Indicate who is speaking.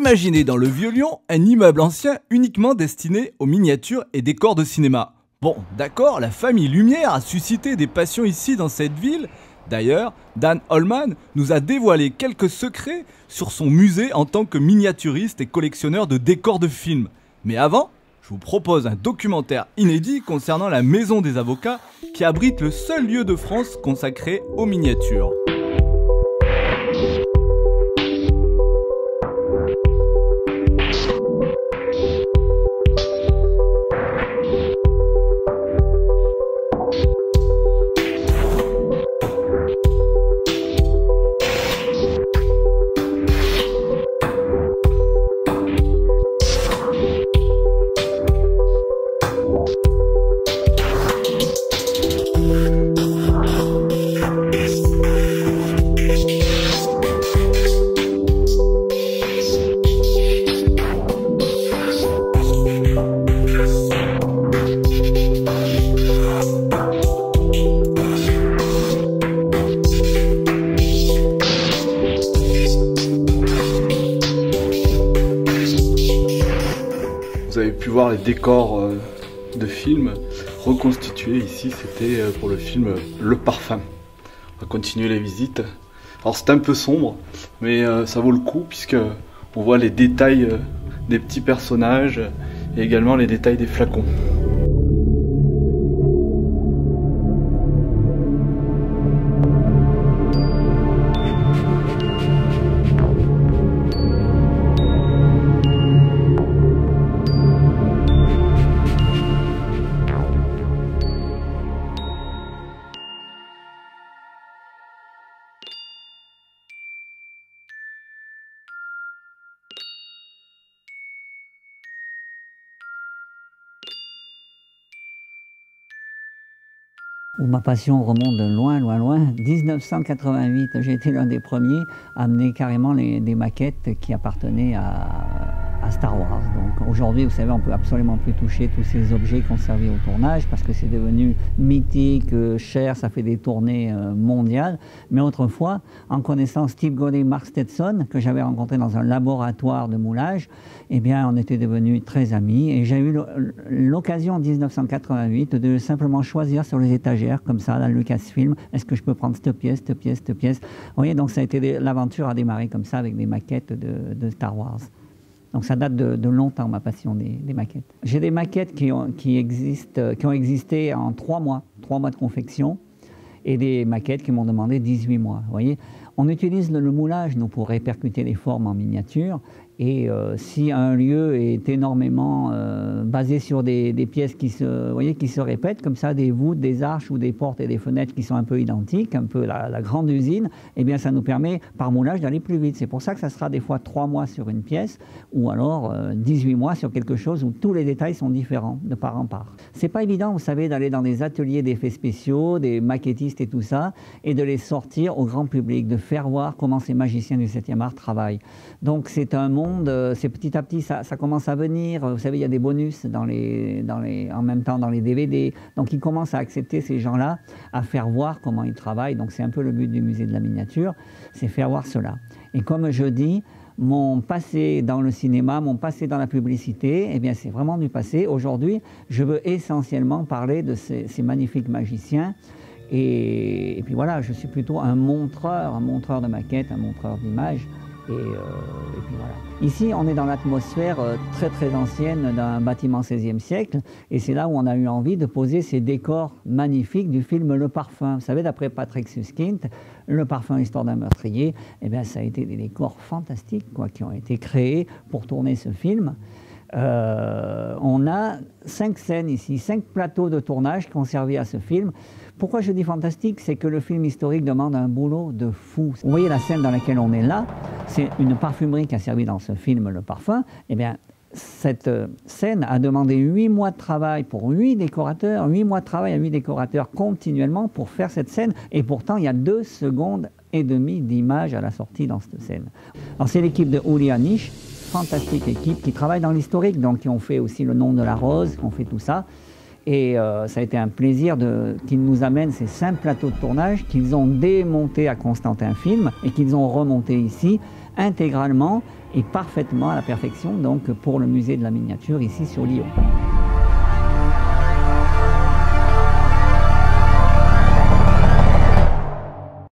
Speaker 1: Imaginez dans le Vieux-Lyon un immeuble ancien uniquement destiné aux miniatures et décors de cinéma. Bon, d'accord, la famille Lumière a suscité des passions ici dans cette ville. D'ailleurs, Dan Holman nous a dévoilé quelques secrets sur son musée en tant que miniaturiste et collectionneur de décors de films. Mais avant, je vous propose un documentaire inédit concernant la Maison des Avocats qui abrite le seul lieu de France consacré aux miniatures.
Speaker 2: Vous avez pu voir les décors de films reconstitués ici, c'était pour le film Le Parfum. On va continuer les visites. Alors c'est un peu sombre, mais ça vaut le coup puisque on voit les détails des petits personnages et également les détails des flacons.
Speaker 3: Où ma passion remonte de loin, loin, loin. 1988, j'ai été l'un des premiers à amener carrément des maquettes qui appartenaient à Star Wars. Donc aujourd'hui, vous savez, on ne peut absolument plus toucher tous ces objets conservés au tournage parce que c'est devenu mythique, cher, ça fait des tournées mondiales. Mais autrefois, en connaissant Steve Godet et Mark Stetson, que j'avais rencontré dans un laboratoire de moulage, eh bien, on était devenus très amis et j'ai eu l'occasion en 1988 de simplement choisir sur les étagères, comme ça, dans le Lucasfilm, est-ce que je peux prendre cette pièce, cette pièce, cette pièce. Vous voyez, donc ça a été l'aventure a démarré comme ça avec des maquettes de Star Wars. Donc ça date de longtemps, ma passion des maquettes. J'ai des maquettes qui ont existé en 3 mois de confection, et des maquettes qui m'ont demandé 18 mois. Vous voyez, on utilise le moulage, nous, pour répercuter les formes en miniature. Et si un lieu est énormément basé sur des pièces qui se répètent, comme ça, des voûtes, des arches ou des portes et des fenêtres qui sont un peu identiques, un peu la grande usine, eh bien ça nous permet, par moulage, d'aller plus vite. C'est pour ça que ça sera des fois 3 mois sur une pièce, ou alors 18 mois sur quelque chose où tous les détails sont différents, de part en part. C'est pas évident, vous savez, d'aller dans des ateliers d'effets spéciaux, des maquettistes et tout ça, et de les sortir au grand public, de faire voir comment ces magiciens du 7e art travaillent. Donc c'est un monde, c'est petit à petit, ça commence à venir. Vous savez, il y a des bonus en même temps dans les DVD. Donc ils commencent à accepter ces gens-là, à faire voir comment ils travaillent. Donc c'est un peu le but du musée de la miniature, c'est faire voir cela. Et comme je dis, mon passé dans le cinéma, mon passé dans la publicité, eh bien c'est vraiment du passé. Aujourd'hui, je veux essentiellement parler de ces magnifiques magiciens. Et puis voilà, je suis plutôt un montreur de maquettes, un montreur d'images. Et puis voilà. Ici, on est dans l'atmosphère très très ancienne d'un bâtiment 16e siècle, et c'est là où on a eu envie de poser ces décors magnifiques du film Le Parfum. Vous savez, d'après Patrick Suskind, Le Parfum, l'histoire d'un meurtrier, eh bien, ça a été des décors fantastiques quoi, qui ont été créés pour tourner ce film. On a 5 scènes ici, 5 plateaux de tournage qui ont servi à ce film. Pourquoi je dis fantastique? C'est que le film historique demande un boulot de fou. Vous voyez la scène dans laquelle on est là, c'est une parfumerie qui a servi dans ce film Le Parfum. Eh bien, cette scène a demandé 8 mois de travail pour 8 décorateurs, 8 mois de travail à 8 décorateurs continuellement pour faire cette scène. Et pourtant, il y a 2 secondes et demie d'image à la sortie dans cette scène. Alors c'est l'équipe de Uli Anish, fantastique équipe qui travaille dans l'historique, donc qui ont fait aussi Le Nom de la Rose, qui ont fait tout ça. Et ça a été un plaisir qu'ils nous amènent ces 5 plateaux de tournage qu'ils ont démontés à Constantin Film et qu'ils ont remontés ici intégralement et parfaitement à la perfection, donc pour le musée de la miniature ici sur Lyon.